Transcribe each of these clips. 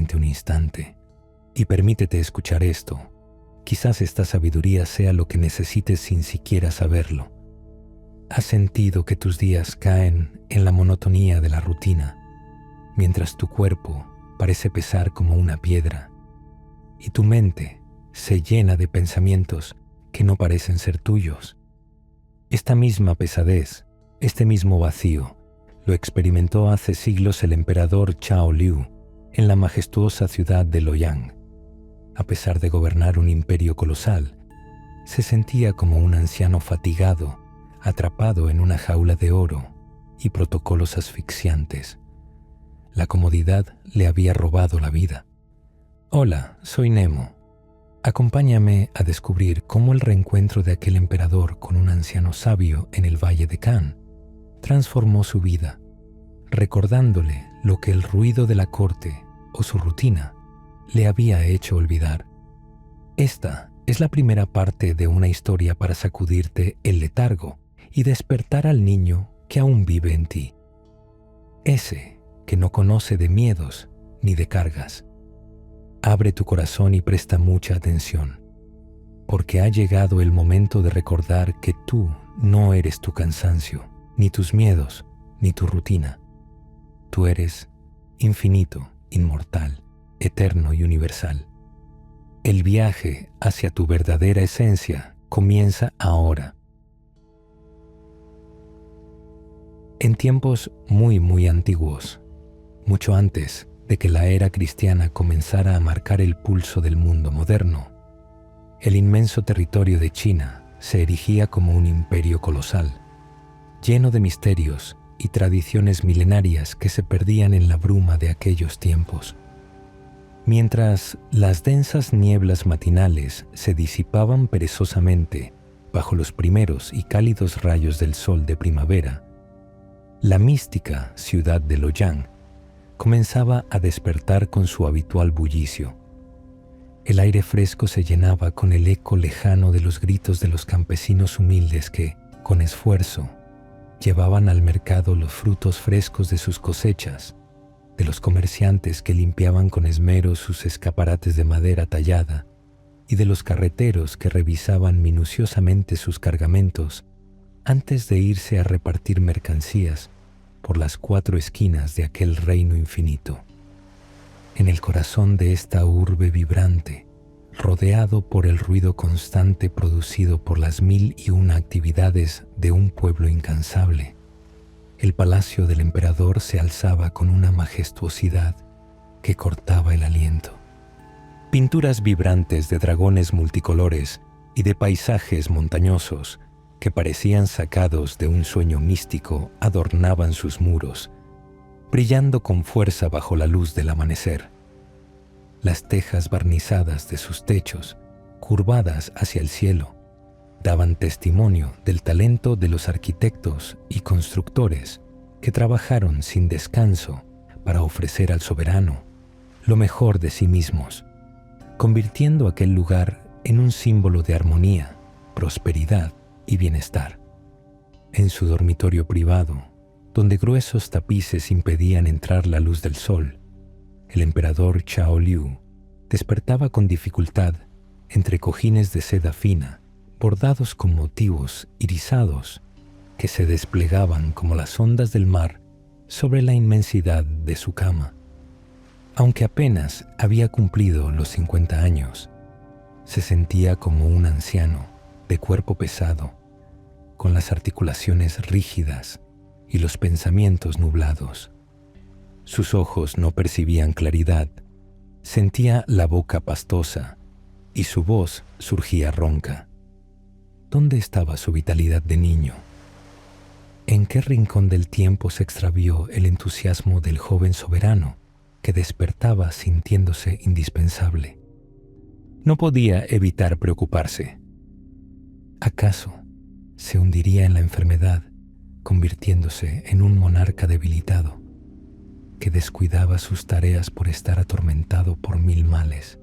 solamente un instante y permítete escuchar esto. Quizás esta sabiduría sea lo que necesites sin siquiera saberlo. ¿Has sentido que tus días caen en la monotonía de la rutina, mientras tu cuerpo parece pesar como una piedra y tu mente se llena de pensamientos que no parecen ser tuyos? Esta misma pesadez, este mismo vacío, lo experimentó hace siglos el emperador Chao Liu en la majestuosa ciudad de Luoyang. A pesar de gobernar un imperio colosal, se sentía como un anciano fatigado, atrapado en una jaula de oro y protocolos asfixiantes. La comodidad le había robado la vida. Hola, soy Nemo. Acompáñame a descubrir cómo el reencuentro de aquel emperador con un anciano sabio en el valle de Kan transformó su vida, recordándole lo que el ruido de la corte o su rutina le había hecho olvidar. Esta es la primera parte de una historia para sacudirte el letargo y despertar al niño que aún vive en ti. Ese que no conoce de miedos ni de cargas. Abre tu corazón y presta mucha atención, porque ha llegado el momento de recordar que tú no eres tu cansancio, ni tus miedos, ni tu rutina. Tú eres infinito, inmortal, eterno y universal. El viaje hacia tu verdadera esencia comienza ahora. En tiempos muy antiguos, mucho antes de que la era cristiana comenzara a marcar el pulso del mundo moderno, el inmenso territorio de China se erigía como un imperio colosal, lleno de misterios y tradiciones milenarias que se perdían en la bruma de aquellos tiempos. Mientras las densas nieblas matinales se disipaban perezosamente bajo los primeros y cálidos rayos del sol de primavera, la mística ciudad de Luoyang comenzaba a despertar con su habitual bullicio. El aire fresco se llenaba con el eco lejano de los gritos de los campesinos humildes que, con esfuerzo, llevaban al mercado los frutos frescos de sus cosechas, de los comerciantes que limpiaban con esmero sus escaparates de madera tallada y de los carreteros que revisaban minuciosamente sus cargamentos antes de irse a repartir mercancías por las 4 esquinas de aquel reino infinito. En el corazón de esta urbe vibrante, rodeado por el ruido constante producido por las 1001 actividades de un pueblo incansable, el palacio del emperador se alzaba con una majestuosidad que cortaba el aliento. Pinturas vibrantes de dragones multicolores y de paisajes montañosos que parecían sacados de un sueño místico adornaban sus muros, brillando con fuerza bajo la luz del amanecer. Las tejas barnizadas de sus techos, curvadas hacia el cielo, daban testimonio del talento de los arquitectos y constructores que trabajaron sin descanso para ofrecer al soberano lo mejor de sí mismos, convirtiendo aquel lugar en un símbolo de armonía, prosperidad y bienestar. En su dormitorio privado, donde gruesos tapices impedían entrar la luz del sol, el emperador Chao Liu despertaba con dificultad entre cojines de seda fina, bordados con motivos irisados que se desplegaban como las ondas del mar sobre la inmensidad de su cama. Aunque apenas había cumplido los 50 años, se sentía como un anciano de cuerpo pesado, con las articulaciones rígidas y los pensamientos nublados. Sus ojos no percibían claridad, sentía la boca pastosa y su voz surgía ronca. ¿Dónde estaba su vitalidad de niño? ¿En qué rincón del tiempo se extravió el entusiasmo del joven soberano que despertaba sintiéndose indispensable? No podía evitar preocuparse. ¿Acaso se hundiría en la enfermedad, convirtiéndose en un monarca debilitado que descuidaba sus tareas por estar atormentado por 1000 males?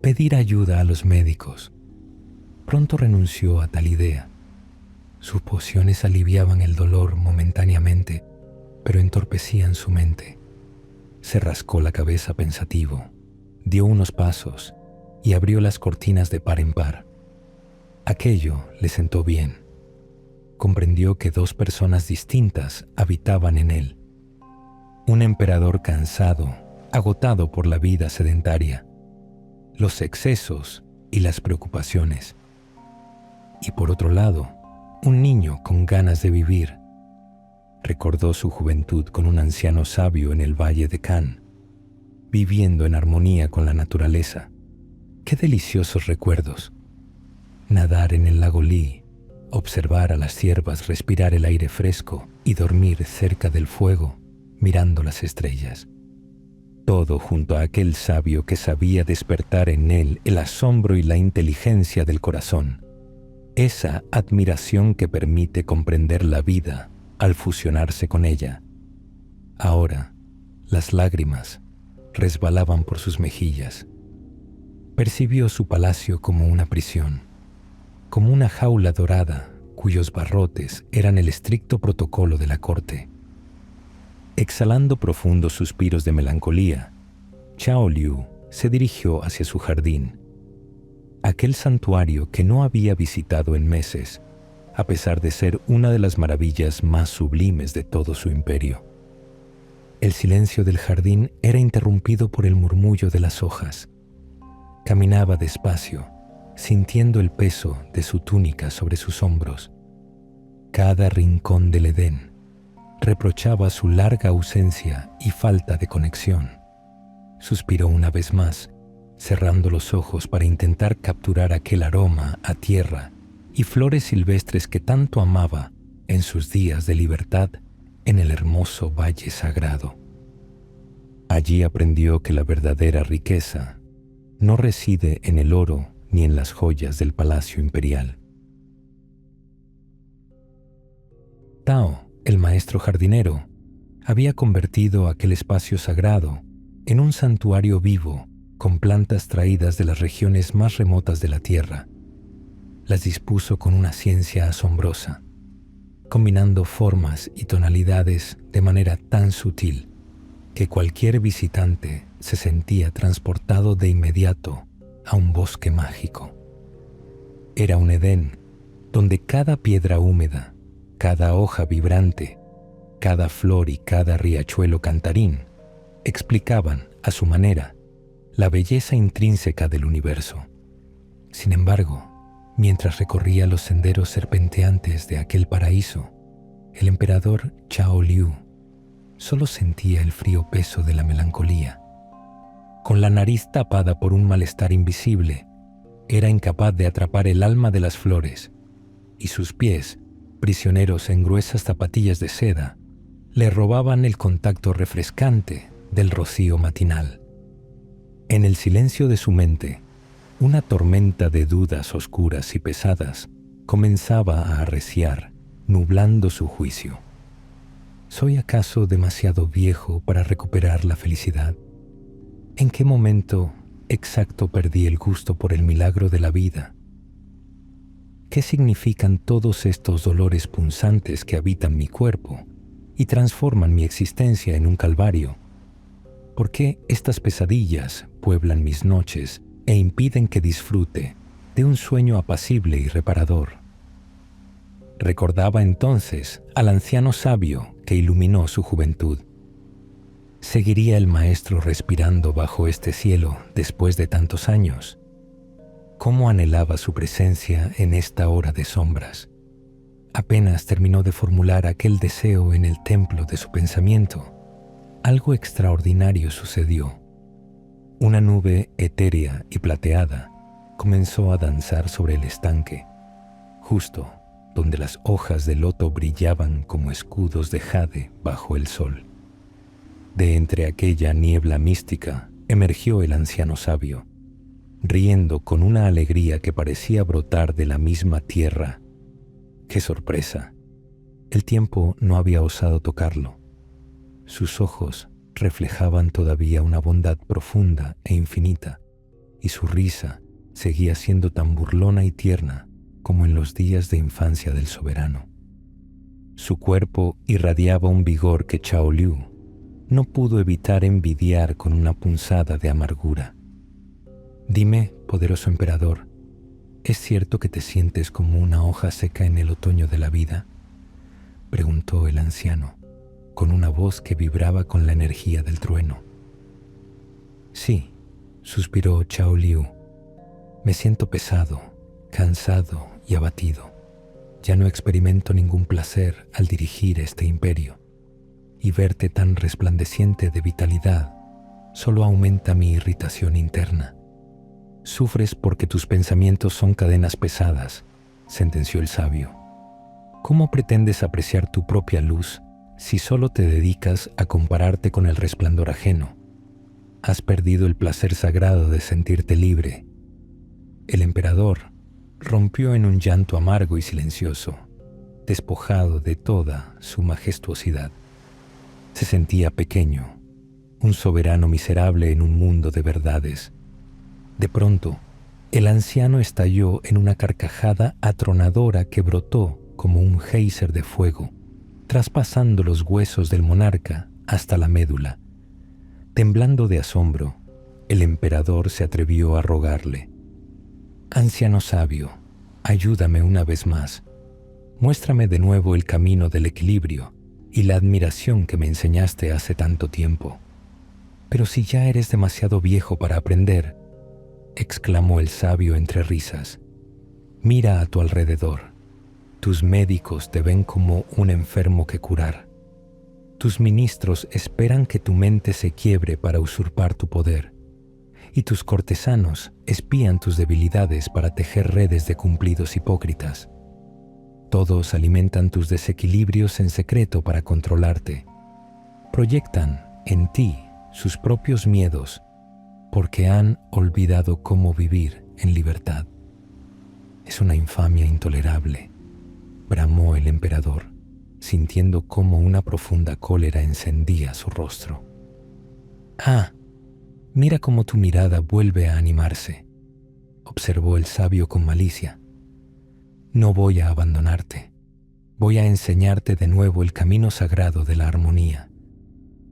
Pedir ayuda a los médicos. Pronto renunció a tal idea. Sus pociones aliviaban el dolor momentáneamente, pero entorpecían su mente. se rascó la cabeza pensativo, dio unos pasos y abrió las cortinas de par en par. Aquello le sentó bien. Comprendió que dos personas distintas habitaban en él. Un emperador cansado, agotado por la vida sedentaria, los excesos y las preocupaciones. Y por otro lado, un niño con ganas de vivir. Recordó su juventud con un anciano sabio en el valle de Can, viviendo en armonía con la naturaleza. ¡Qué deliciosos recuerdos! Nadar en el lago Li, observar a las ciervas respirar el aire fresco y dormir cerca del fuego, mirando las estrellas. Todo junto a aquel sabio que sabía despertar en él el asombro y la inteligencia del corazón. Esa admiración que permite comprender la vida al fusionarse con ella. Ahora, las lágrimas resbalaban por sus mejillas. Percibió su palacio como una prisión, como una jaula dorada cuyos barrotes eran el estricto protocolo de la corte. Exhalando profundos suspiros de melancolía, Chao Liu se dirigió hacia su jardín, aquel santuario que no había visitado en meses, a pesar de ser una de las maravillas más sublimes de todo su imperio. El silencio del jardín era interrumpido por el murmullo de las hojas. Caminaba despacio, sintiendo el peso de su túnica sobre sus hombros. Cada rincón del Edén reprochaba su larga ausencia y falta de conexión. Suspiró una vez más, cerrando los ojos para intentar capturar aquel aroma a tierra y flores silvestres que tanto amaba en sus días de libertad en el hermoso valle sagrado. Allí aprendió que la verdadera riqueza no reside en el oro ni en las joyas del palacio imperial. Tao, el maestro jardinero, había convertido aquel espacio sagrado en un santuario vivo con plantas traídas de las regiones más remotas de la tierra. Las dispuso con una ciencia asombrosa, combinando formas y tonalidades de manera tan sutil que cualquier visitante se sentía transportado de inmediato a un bosque mágico. Era un Edén donde cada piedra húmeda, cada hoja vibrante, cada flor y cada riachuelo cantarín explicaban, a su manera, la belleza intrínseca del universo. Sin embargo, mientras recorría los senderos serpenteantes de aquel paraíso, el emperador Chao Liu solo sentía el frío peso de la melancolía. Con la nariz tapada por un malestar invisible, era incapaz de atrapar el alma de las flores, y sus pies, prisioneros en gruesas zapatillas de seda, le robaban el contacto refrescante del rocío matinal. En el silencio de su mente, una tormenta de dudas oscuras y pesadas comenzaba a arreciar, nublando su juicio. ¿Soy acaso demasiado viejo para recuperar la felicidad? ¿En qué momento exacto perdí el gusto por el milagro de la vida? ¿Qué significan todos estos dolores punzantes que habitan mi cuerpo y transforman mi existencia en un calvario? ¿Por qué estas pesadillas pueblan mis noches e impiden que disfrute de un sueño apacible y reparador? Recordaba entonces al anciano sabio que iluminó su juventud. ¿Seguiría el maestro respirando bajo este cielo después de tantos años? ¿Cómo anhelaba su presencia en esta hora de sombras? Apenas terminó de formular aquel deseo en el templo de su pensamiento, algo extraordinario sucedió. Una nube etérea y plateada comenzó a danzar sobre el estanque, justo donde las hojas de loto brillaban como escudos de jade bajo el sol. De entre aquella niebla mística emergió el anciano sabio, riendo con una alegría que parecía brotar de la misma tierra. ¡Qué sorpresa! El tiempo no había osado tocarlo. Sus ojos reflejaban todavía una bondad profunda e infinita, y su risa seguía siendo tan burlona y tierna como en los días de infancia del soberano. Su cuerpo irradiaba un vigor que Chao Liu no pudo evitar envidiar con una punzada de amargura. «Dime, poderoso emperador, ¿es cierto que te sientes como una hoja seca en el otoño de la vida?», preguntó el anciano, con una voz que vibraba con la energía del trueno. «Sí», suspiró Chao Liu, «me siento pesado, cansado y abatido. Ya no experimento ningún placer al dirigir este imperio, y verte tan resplandeciente de vitalidad solo aumenta mi irritación interna». «Sufres porque tus pensamientos son cadenas pesadas», sentenció el sabio. «¿Cómo pretendes apreciar tu propia luz si solo te dedicas a compararte con el resplandor ajeno? Has perdido el placer sagrado de sentirte libre». El emperador rompió en un llanto amargo y silencioso, despojado de toda su majestuosidad. Se sentía pequeño, un soberano miserable en un mundo de verdades. De pronto, el anciano estalló en una carcajada atronadora que brotó como un géiser de fuego, traspasando los huesos del monarca hasta la médula. Temblando de asombro, el emperador se atrevió a rogarle: «Anciano sabio, ayúdame una vez más. Muéstrame de nuevo el camino del equilibrio y la admiración que me enseñaste hace tanto tiempo». «Pero si ya eres demasiado viejo para aprender», exclamó el sabio entre risas. «Mira a tu alrededor. Tus médicos te ven como un enfermo que curar. Tus ministros esperan que tu mente se quiebre para usurpar tu poder. Y tus cortesanos espían tus debilidades para tejer redes de cumplidos hipócritas. Todos alimentan tus desequilibrios en secreto para controlarte. Proyectan en ti sus propios miedos porque han olvidado cómo vivir en libertad». «Es una infamia intolerable», bramó el emperador, sintiendo cómo una profunda cólera encendía su rostro. «Ah, mira cómo tu mirada vuelve a animarse», observó el sabio con malicia. «No voy a abandonarte. Voy a enseñarte de nuevo el camino sagrado de la armonía.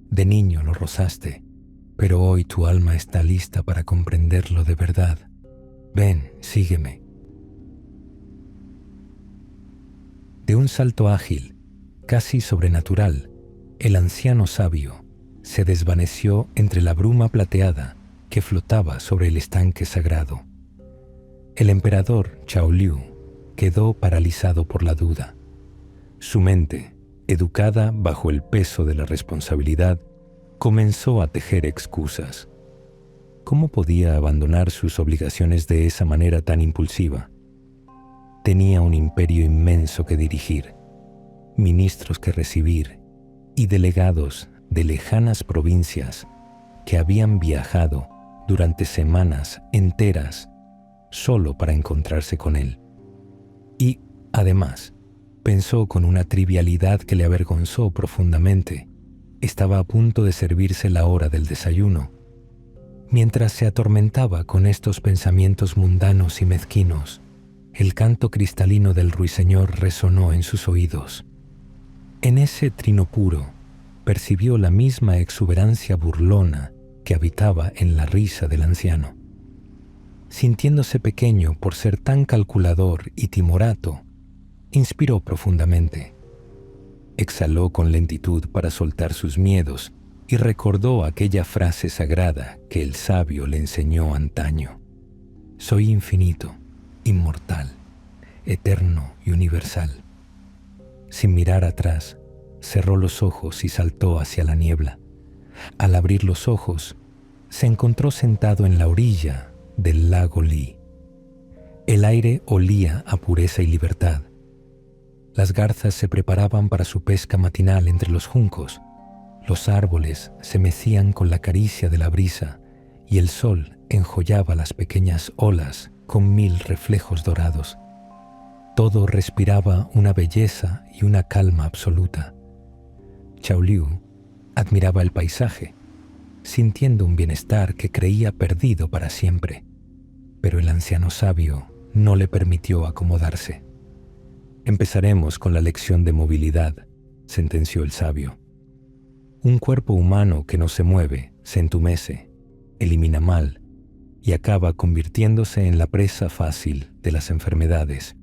De niño lo rozaste, pero hoy tu alma está lista para comprenderlo de verdad. Ven, sígueme». De un salto ágil, casi sobrenatural, el anciano sabio se desvaneció entre la bruma plateada que flotaba sobre el estanque sagrado. El emperador Chao Liu quedó paralizado por la duda. Su mente, educada bajo el peso de la responsabilidad, comenzó a tejer excusas. ¿Cómo podía abandonar sus obligaciones de esa manera tan impulsiva? Tenía un imperio inmenso que dirigir, ministros que recibir y delegados de lejanas provincias que habían viajado durante semanas enteras solo para encontrarse con él. Y, además, pensó con una trivialidad que le avergonzó profundamente. Estaba a punto de servirse la hora del desayuno. Mientras se atormentaba con estos pensamientos mundanos y mezquinos, el canto cristalino del ruiseñor resonó en sus oídos. En ese trino puro, percibió la misma exuberancia burlona que habitaba en la risa del anciano. Sintiéndose pequeño por ser tan calculador y timorato, inspiró profundamente. Exhaló con lentitud para soltar sus miedos y recordó aquella frase sagrada que el sabio le enseñó antaño: «Soy infinito, inmortal, eterno y universal». Sin mirar atrás, cerró los ojos y saltó hacia la niebla. Al abrir los ojos, se encontró sentado en la orilla del lago Li. El aire olía a pureza y libertad. Las garzas se preparaban para su pesca matinal entre los juncos. Los árboles se mecían con la caricia de la brisa y el sol enjollaba las pequeñas olas con 1000 reflejos dorados. Todo respiraba una belleza y una calma absoluta. Chao Liu admiraba el paisaje, sintiendo un bienestar que creía perdido para siempre, pero el anciano sabio no le permitió acomodarse. «Empezaremos con la lección de movilidad», sentenció el sabio. Un cuerpo humano que no se mueve, se entumece, elimina mal y acaba convirtiéndose en la presa fácil de las enfermedades.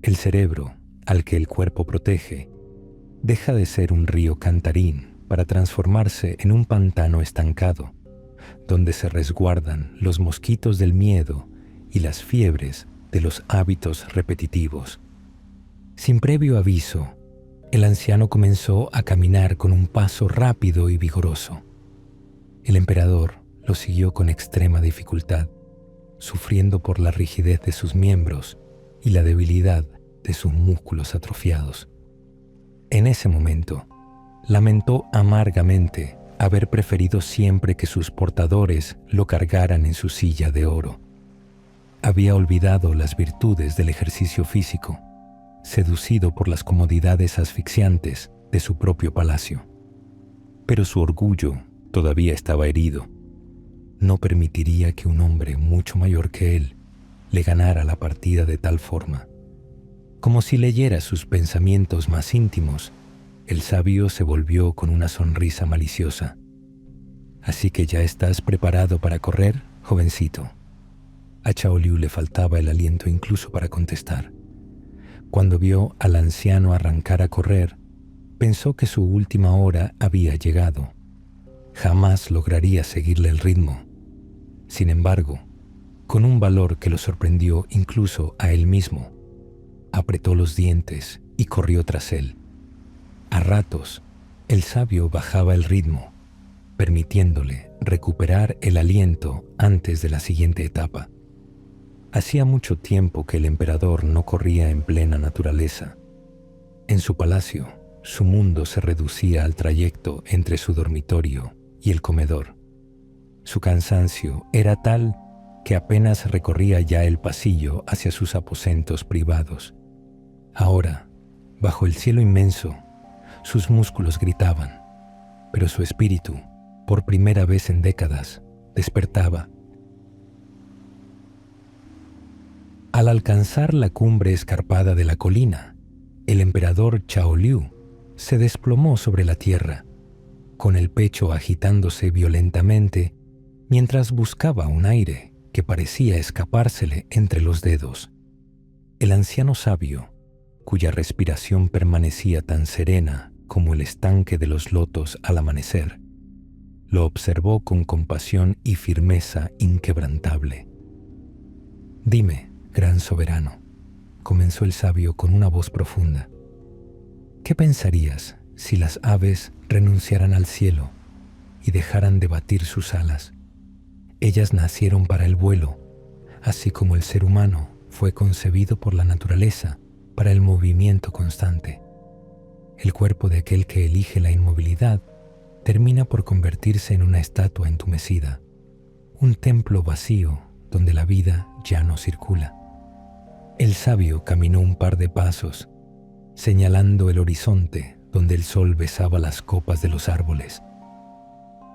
El cerebro, al que el cuerpo protege, deja de ser un río cantarín para transformarse en un pantano estancado, donde se resguardan los mosquitos del miedo y las fiebres de los hábitos repetitivos. Sin previo aviso, el anciano comenzó a caminar con un paso rápido y vigoroso. El emperador lo siguió con extrema dificultad, sufriendo por la rigidez de sus miembros y la debilidad de sus músculos atrofiados. En ese momento, lamentó amargamente haber preferido siempre que sus portadores lo cargaran en su silla de oro. Había olvidado las virtudes del ejercicio físico, seducido por las comodidades asfixiantes de su propio palacio. Pero su orgullo todavía estaba herido. No permitiría que un hombre mucho mayor que él le ganara la partida de tal forma. Como si leyera sus pensamientos más íntimos, el sabio se volvió con una sonrisa maliciosa. «¿Así que ya estás preparado para correr, jovencito?» A Chao Liu le faltaba el aliento incluso para contestar. Cuando vio al anciano arrancar a correr, pensó que su última hora había llegado. Jamás lograría seguirle el ritmo. Sin embargo, con un valor que lo sorprendió incluso a él mismo, apretó los dientes y corrió tras él. A ratos, el sabio bajaba el ritmo, permitiéndole recuperar el aliento antes de la siguiente etapa. Hacía mucho tiempo que el emperador no corría en plena naturaleza. En su palacio, su mundo se reducía al trayecto entre su dormitorio y el comedor. Su cansancio era tal que apenas recorría ya el pasillo hacia sus aposentos privados. Ahora, bajo el cielo inmenso, sus músculos gritaban, pero su espíritu, por primera vez en décadas, despertaba. Al alcanzar la cumbre escarpada de la colina, el emperador Chao Liu se desplomó sobre la tierra, con el pecho agitándose violentamente mientras buscaba un aire que parecía escapársele entre los dedos. El anciano sabio, cuya respiración permanecía tan serena como el estanque de los lotos al amanecer, lo observó con compasión y firmeza inquebrantable. «Dime, gran soberano», comenzó el sabio con una voz profunda, «¿qué pensarías si las aves renunciaran al cielo y dejaran de batir sus alas? Ellas nacieron para el vuelo, así como el ser humano fue concebido por la naturaleza para el movimiento constante. El cuerpo de aquel que elige la inmovilidad termina por convertirse en una estatua entumecida, un templo vacío donde la vida ya no circula». El sabio caminó un par de pasos, señalando el horizonte donde el sol besaba las copas de los árboles.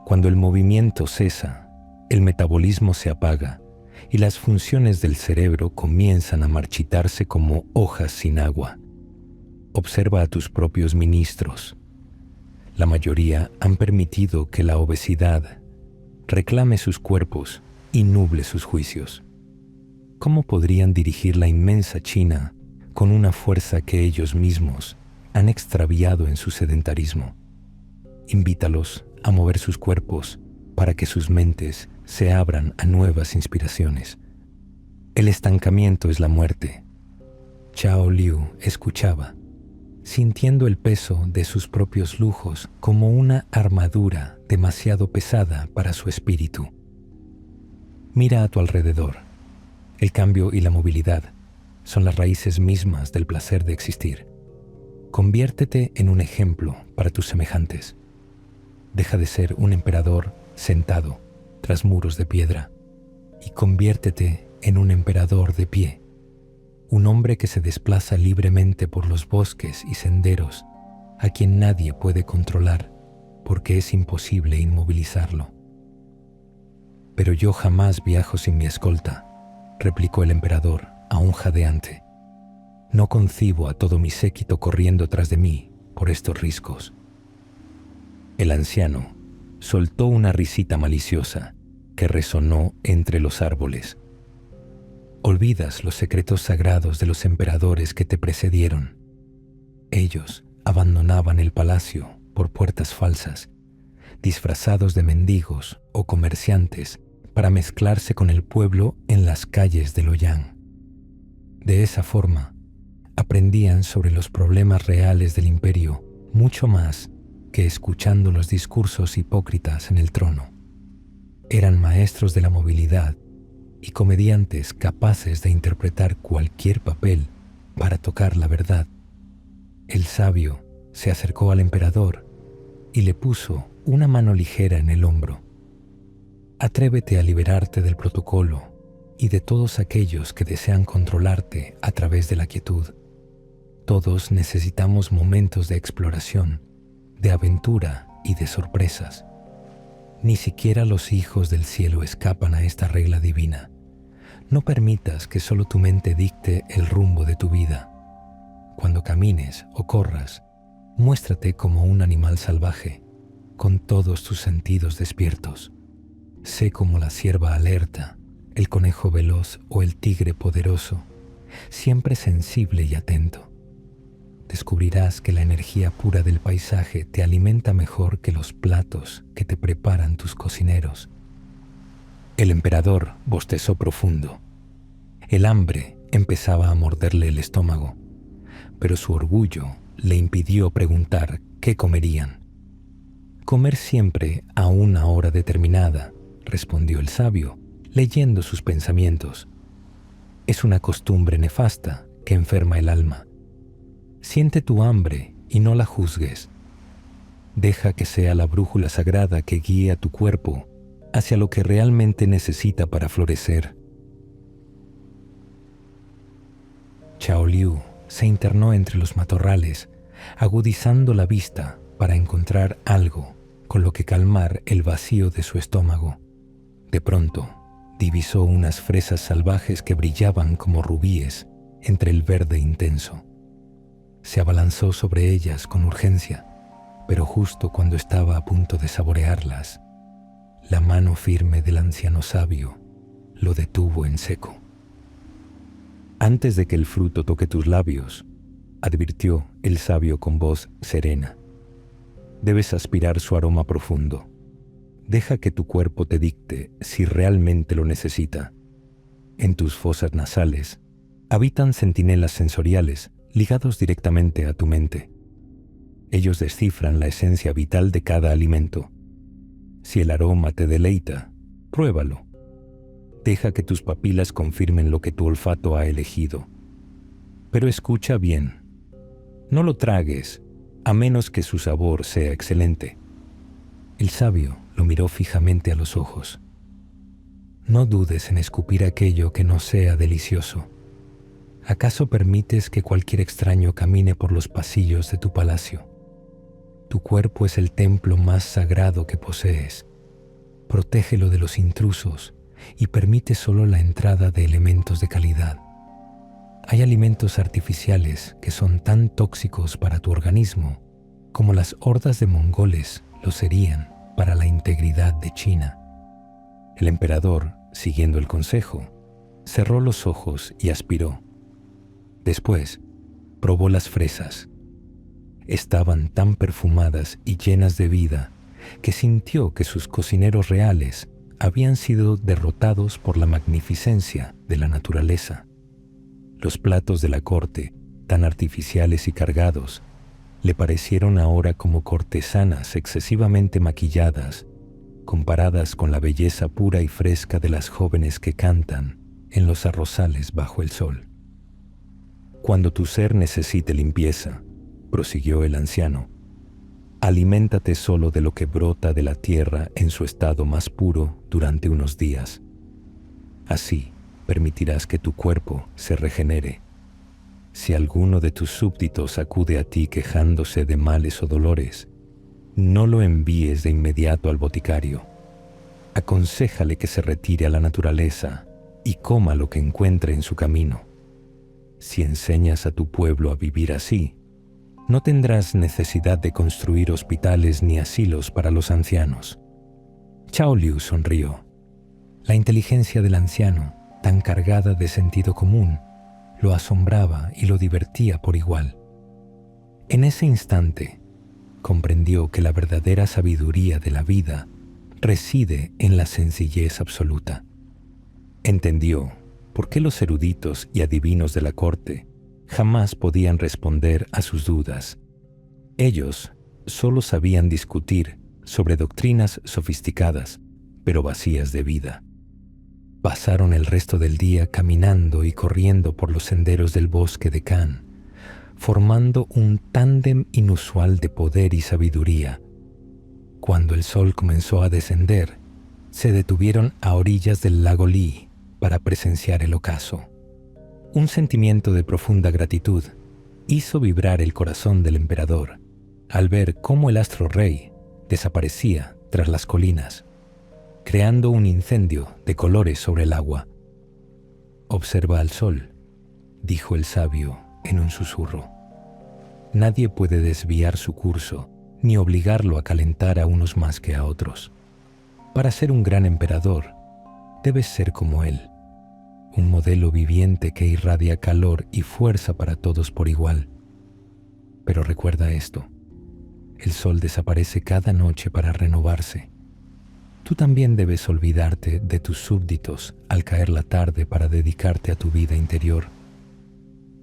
Cuando el movimiento cesa, el metabolismo se apaga y las funciones del cerebro comienzan a marchitarse como hojas sin agua. Observa a tus propios ministros. La mayoría han permitido que la obesidad reclame sus cuerpos y nuble sus juicios. ¿Cómo podrían dirigir la inmensa China con una fuerza que ellos mismos han extraviado en su sedentarismo? Invítalos a mover sus cuerpos para que sus mentes se abran a nuevas inspiraciones. El estancamiento es la muerte. Chao Liu escuchaba, sintiendo el peso de sus propios lujos como una armadura demasiado pesada para su espíritu. Mira a tu alrededor. El cambio y la movilidad son las raíces mismas del placer de existir. Conviértete en un ejemplo para tus semejantes. Deja de ser un emperador sentado tras muros de piedra y conviértete en un emperador de pie, un hombre que se desplaza libremente por los bosques y senderos, a quien nadie puede controlar porque es imposible inmovilizarlo. «Pero yo jamás viajo sin mi escolta», replicó el emperador, aún jadeante. «No concibo a todo mi séquito corriendo tras de mí por estos riscos». El anciano soltó una risita maliciosa que resonó entre los árboles. Olvidas los secretos sagrados de los emperadores que te precedieron. Ellos abandonaban el palacio por puertas falsas, disfrazados de mendigos o comerciantes para mezclarse con el pueblo en las calles de Luoyang. De esa forma, aprendían sobre los problemas reales del imperio mucho más que escuchando los discursos hipócritas en el trono. Eran maestros de la movilidad y comediantes capaces de interpretar cualquier papel para tocar la verdad. El sabio se acercó al emperador y le puso una mano ligera en el hombro. Atrévete a liberarte del protocolo y de todos aquellos que desean controlarte a través de la quietud. Todos necesitamos momentos de exploración, de aventura y de sorpresas. Ni siquiera los hijos del cielo escapan a esta regla divina. No permitas que solo tu mente dicte el rumbo de tu vida. Cuando camines o corras, muéstrate como un animal salvaje, con todos tus sentidos despiertos. Sé como la cierva alerta, el conejo veloz o el tigre poderoso, siempre sensible y atento. Descubrirás que la energía pura del paisaje te alimenta mejor que los platos que te preparan tus cocineros. El emperador bostezó profundo. El hambre empezaba a morderle el estómago, pero su orgullo le impidió preguntar qué comerían. Comer siempre a una hora determinada, respondió el sabio, leyendo sus pensamientos. Es una costumbre nefasta que enferma el alma. Siente tu hambre y no la juzgues. Deja que sea la brújula sagrada que guíe a tu cuerpo hacia lo que realmente necesita para florecer. Chao Liu se internó entre los matorrales, agudizando la vista para encontrar algo con lo que calmar el vacío de su estómago. De pronto, divisó unas fresas salvajes que brillaban como rubíes entre el verde intenso. Se abalanzó sobre ellas con urgencia, pero justo cuando estaba a punto de saborearlas, la mano firme del anciano sabio lo detuvo en seco. Antes de que el fruto toque tus labios, advirtió el sabio con voz serena, debes aspirar su aroma profundo. Deja que tu cuerpo te dicte si realmente lo necesita. En tus fosas nasales habitan centinelas sensoriales ligados directamente a tu mente. Ellos descifran la esencia vital de cada alimento. Si el aroma te deleita, pruébalo. Deja que tus papilas confirmen lo que tu olfato ha elegido. Pero escucha bien. No lo tragues, a menos que su sabor sea excelente. El sabio lo miró fijamente a los ojos. No dudes en escupir aquello que no sea delicioso. ¿Acaso permites que cualquier extraño camine por los pasillos de tu palacio? Tu cuerpo es el templo más sagrado que posees. Protégelo de los intrusos y permite solo la entrada de elementos de calidad. Hay alimentos artificiales que son tan tóxicos para tu organismo como las hordas de mongoles lo serían para la integridad de China. El emperador, siguiendo el consejo, cerró los ojos y aspiró. Después, probó las fresas. Estaban tan perfumadas y llenas de vida que sintió que sus cocineros reales habían sido derrotados por la magnificencia de la naturaleza. Los platos de la corte, tan artificiales y cargados, le parecieron ahora como cortesanas excesivamente maquilladas, comparadas con la belleza pura y fresca de las jóvenes que cantan en los arrozales bajo el sol. Cuando tu ser necesite limpieza, prosiguió el anciano, aliméntate solo de lo que brota de la tierra en su estado más puro durante unos días. Así permitirás que tu cuerpo se regenere. Si alguno de tus súbditos acude a ti quejándose de males o dolores, no lo envíes de inmediato al boticario. Aconséjale que se retire a la naturaleza y coma lo que encuentre en su camino. Si enseñas a tu pueblo a vivir así, No tendrás necesidad de construir hospitales ni asilos para los ancianos. Chao Liu sonrió. La inteligencia del anciano, tan cargada de sentido común, lo asombraba y lo divertía por igual. En ese instante, comprendió que la verdadera sabiduría de la vida reside en la sencillez absoluta. Entendió por qué los eruditos y adivinos de la corte jamás podían responder a sus dudas. Ellos solo sabían discutir sobre doctrinas sofisticadas, pero vacías de vida. Pasaron el resto del día caminando y corriendo por los senderos del bosque de Kan, formando un tándem inusual de poder y sabiduría. Cuando el sol comenzó a descender, se detuvieron a orillas del lago Li para presenciar el ocaso. Un sentimiento de profunda gratitud hizo vibrar el corazón del emperador al ver cómo el astro rey desaparecía tras las colinas, creando un incendio de colores sobre el agua. «Observa al sol», dijo el sabio en un susurro. «Nadie puede desviar su curso ni obligarlo a calentar a unos más que a otros. Para ser un gran emperador, debes ser como él, un modelo viviente que irradia calor y fuerza para todos por igual. Pero recuerda esto, el sol desaparece cada noche para renovarse. Tú también debes olvidarte de tus súbditos al caer la tarde para dedicarte a tu vida interior.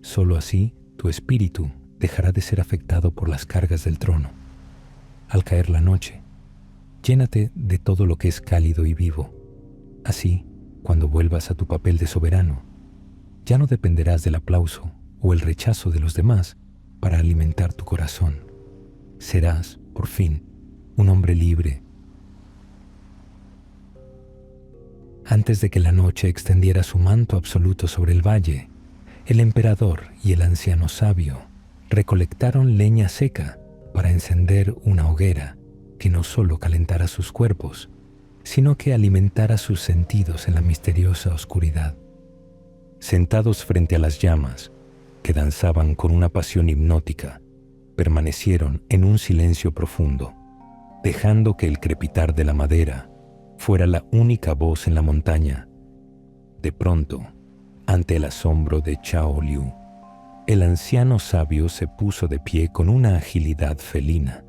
Solo así tu espíritu dejará de ser afectado por las cargas del trono. Al caer la noche, llénate de todo lo que es cálido y vivo. Así, cuando vuelvas a tu papel de soberano, ya no dependerás del aplauso o el rechazo de los demás para alimentar tu corazón. Serás, por fin, un hombre libre. Antes de que la noche extendiera su manto absoluto sobre el valle, el emperador y el anciano sabio recolectaron leña seca para encender una hoguera que no solo calentara sus cuerpos, sino que alimentara sus sentidos en la misteriosa oscuridad. Sentados frente a las llamas, que danzaban con una pasión hipnótica, permanecieron en un silencio profundo, dejando que el crepitar de la madera fuera la única voz en la montaña. De pronto, ante el asombro de Chao Liu, el anciano sabio se puso de pie con una agilidad felina.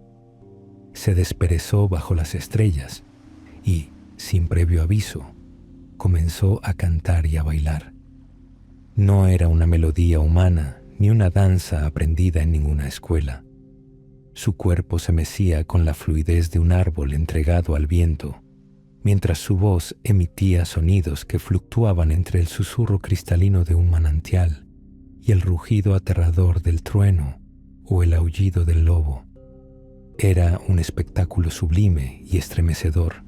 Se desperezó bajo las estrellas y, sin previo aviso, comenzó a cantar y a bailar. No era una melodía humana ni una danza aprendida en ninguna escuela. Su cuerpo se mecía con la fluidez de un árbol entregado al viento, mientras su voz emitía sonidos que fluctuaban entre el susurro cristalino de un manantial y el rugido aterrador del trueno o el aullido del lobo. Era un espectáculo sublime y estremecedor.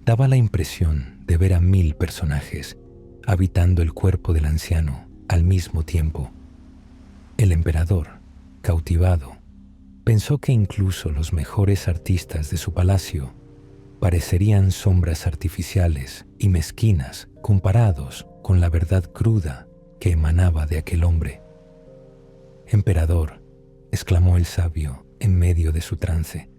Daba la impresión de ver a 1000 personajes habitando el cuerpo del anciano al mismo tiempo. El emperador, cautivado, pensó que incluso los mejores artistas de su palacio parecerían sombras artificiales y mezquinas comparados con la verdad cruda que emanaba de aquel hombre. «Emperador», exclamó el sabio en medio de su trance,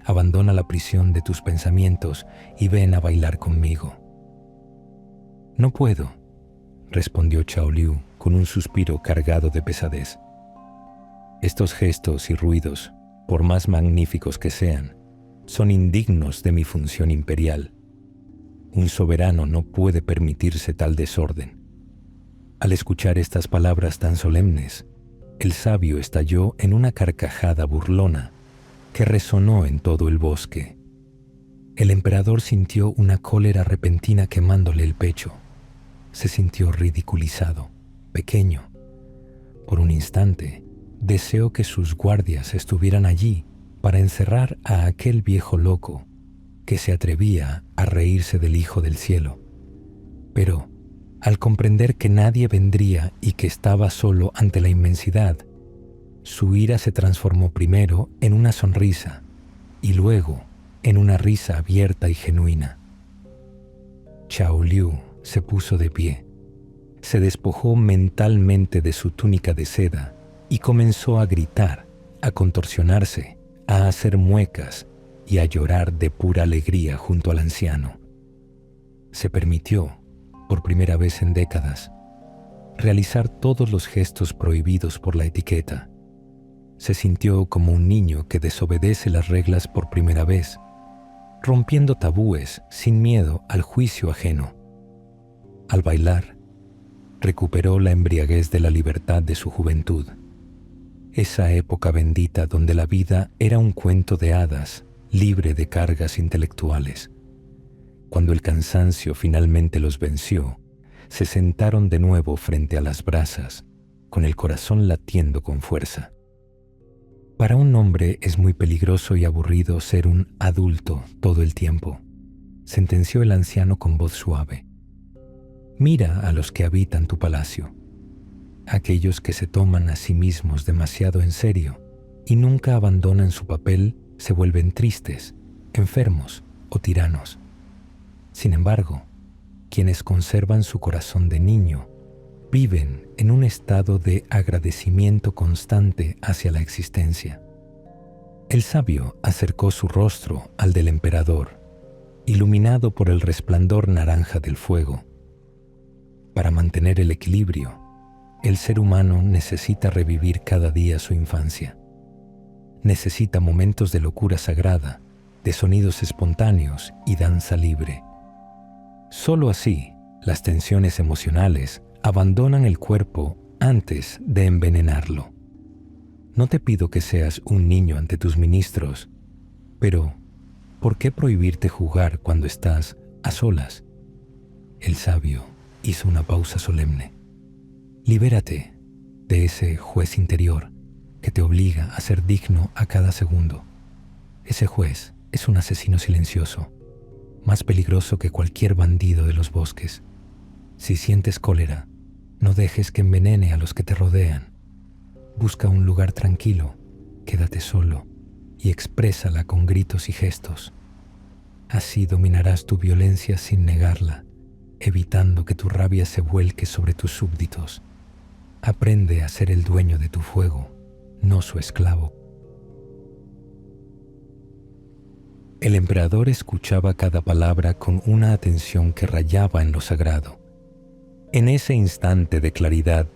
«abandona la prisión de tus pensamientos y ven a bailar conmigo». «No puedo», respondió Chao Liu con un suspiro cargado de pesadez. «Estos gestos y ruidos, por más magníficos que sean, son indignos de mi función imperial. Un soberano no puede permitirse tal desorden». Al escuchar estas palabras tan solemnes, el sabio estalló en una carcajada burlona que resonó en todo el bosque. El emperador sintió una cólera repentina quemándole el pecho. Se sintió ridiculizado, pequeño. Por un instante, deseó que sus guardias estuvieran allí para encerrar a aquel viejo loco que se atrevía a reírse del Hijo del Cielo. Pero, al comprender que nadie vendría y que estaba solo ante la inmensidad, su ira se transformó primero en una sonrisa y luego en una risa abierta y genuina. Chao Liu se puso de pie, se despojó mentalmente de su túnica de seda y comenzó a gritar, a contorsionarse, a hacer muecas y a llorar de pura alegría junto al anciano. Se permitió, por primera vez en décadas, realizar todos los gestos prohibidos por la etiqueta. Se sintió como un niño que desobedece las reglas por primera vez, rompiendo tabúes sin miedo al juicio ajeno. Al bailar, recuperó la embriaguez de la libertad de su juventud, esa época bendita donde la vida era un cuento de hadas, libre de cargas intelectuales. Cuando el cansancio finalmente los venció, se sentaron de nuevo frente a las brasas, con el corazón latiendo con fuerza. Para un hombre es muy peligroso y aburrido ser un adulto todo el tiempo, sentenció el anciano con voz suave. Mira a los que habitan tu palacio, aquellos que se toman a sí mismos demasiado en serio y nunca abandonan su papel, se vuelven tristes, enfermos o tiranos. Sin embargo, quienes conservan su corazón de niño viven en un estado de agradecimiento constante hacia la existencia. El sabio acercó su rostro al del emperador, iluminado por el resplandor naranja del fuego. Para mantener el equilibrio, el ser humano necesita revivir cada día su infancia. Necesita momentos de locura sagrada, de sonidos espontáneos y danza libre. Solo así, las tensiones emocionales abandonan el cuerpo antes de envenenarlo. No te pido que seas un niño ante tus ministros, pero ¿por qué prohibirte jugar cuando estás a solas? El sabio hizo una pausa solemne. Libérate de ese juez interior que te obliga a ser digno a cada segundo. Ese juez es un asesino silencioso, más peligroso que cualquier bandido de los bosques. Si sientes cólera, no dejes que envenene a los que te rodean. Busca un lugar tranquilo, quédate solo y exprésala con gritos y gestos. Así dominarás tu violencia sin negarla, evitando que tu rabia se vuelque sobre tus súbditos. Aprende a ser el dueño de tu fuego, no su esclavo. El emperador escuchaba cada palabra con una atención que rayaba en lo sagrado. En ese instante de claridad,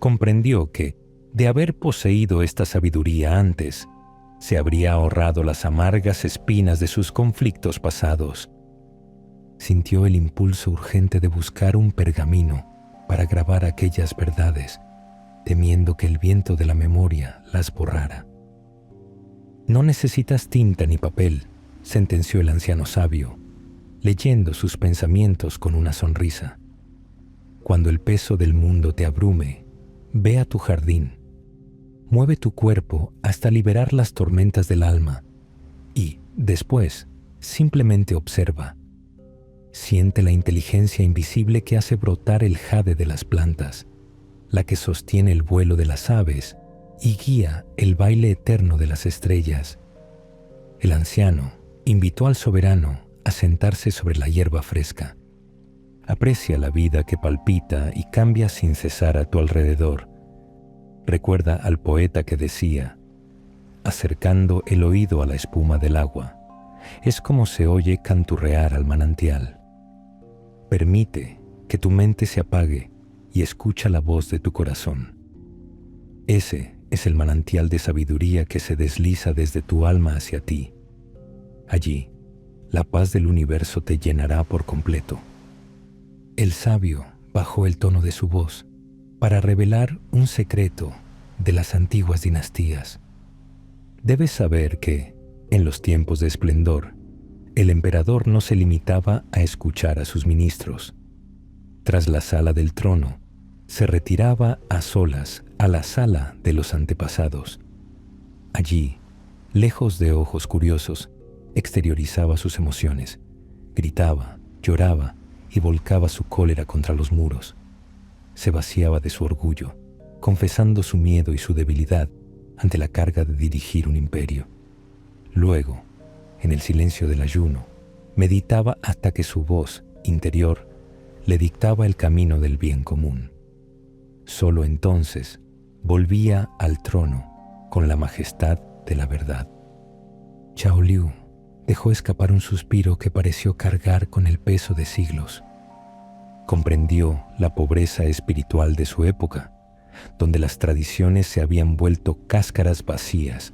comprendió que, de haber poseído esta sabiduría antes, se habría ahorrado las amargas espinas de sus conflictos pasados. Sintió el impulso urgente de buscar un pergamino para grabar aquellas verdades, temiendo que el viento de la memoria las borrara. No necesitas tinta ni papel, sentenció el anciano sabio, leyendo sus pensamientos con una sonrisa. Cuando el peso del mundo te abrume, ve a tu jardín, mueve tu cuerpo hasta liberar las tormentas del alma y, después, simplemente observa. Siente la inteligencia invisible que hace brotar el jade de las plantas, la que sostiene el vuelo de las aves y guía el baile eterno de las estrellas. El anciano invitó al soberano a sentarse sobre la hierba fresca. Aprecia la vida que palpita y cambia sin cesar a tu alrededor. Recuerda al poeta que decía, acercando el oído a la espuma del agua, es como se oye canturrear al manantial. Permite que tu mente se apague y escucha la voz de tu corazón. Ese es el manantial de sabiduría que se desliza desde tu alma hacia ti. Allí, la paz del universo te llenará por completo. El sabio bajó el tono de su voz para revelar un secreto de las antiguas dinastías. Debes saber que, en los tiempos de esplendor, el emperador no se limitaba a escuchar a sus ministros. Tras la sala del trono, se retiraba a solas a la sala de los antepasados. Allí, lejos de ojos curiosos, exteriorizaba sus emociones, gritaba, lloraba y volcaba su cólera contra los muros. Se vaciaba de su orgullo, confesando su miedo y su debilidad ante la carga de dirigir un imperio. Luego, en el silencio del ayuno, meditaba hasta que su voz interior le dictaba el camino del bien común. Solo entonces volvía al trono con la majestad de la verdad. Chao Liu dejó escapar un suspiro que pareció cargar con el peso de siglos. Comprendió la pobreza espiritual de su época, donde las tradiciones se habían vuelto cáscaras vacías,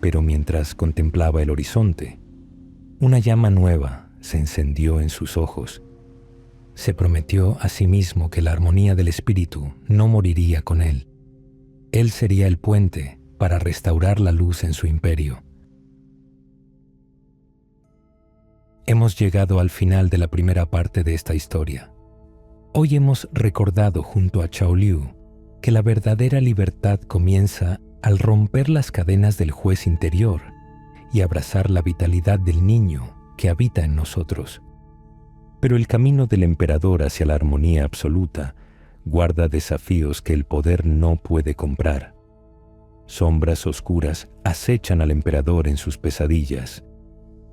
pero mientras contemplaba el horizonte, una llama nueva se encendió en sus ojos. Se prometió a sí mismo que la armonía del espíritu no moriría con él. Él sería el puente para restaurar la luz en su imperio. Hemos llegado al final de la primera parte de esta historia. Hoy hemos recordado junto a Chao Liu que la verdadera libertad comienza al romper las cadenas del juez interior y abrazar la vitalidad del niño que habita en nosotros. Pero el camino del emperador hacia la armonía absoluta guarda desafíos que el poder no puede comprar. Sombras oscuras acechan al emperador en sus pesadillas,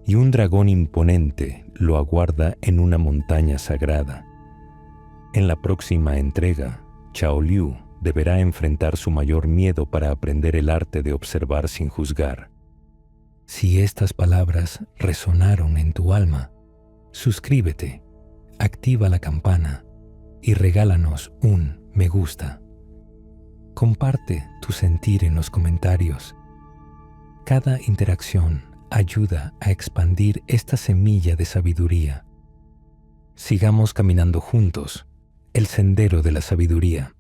y un dragón imponente lo aguarda en una montaña sagrada. En la próxima entrega, Chao Liu deberá enfrentar su mayor miedo para aprender el arte de observar sin juzgar. Si estas palabras resonaron en tu alma, suscríbete, activa la campana y regálanos un me gusta. Comparte tu sentir en los comentarios. Cada interacción ayuda a expandir esta semilla de sabiduría. Sigamos caminando juntos el sendero de la sabiduría.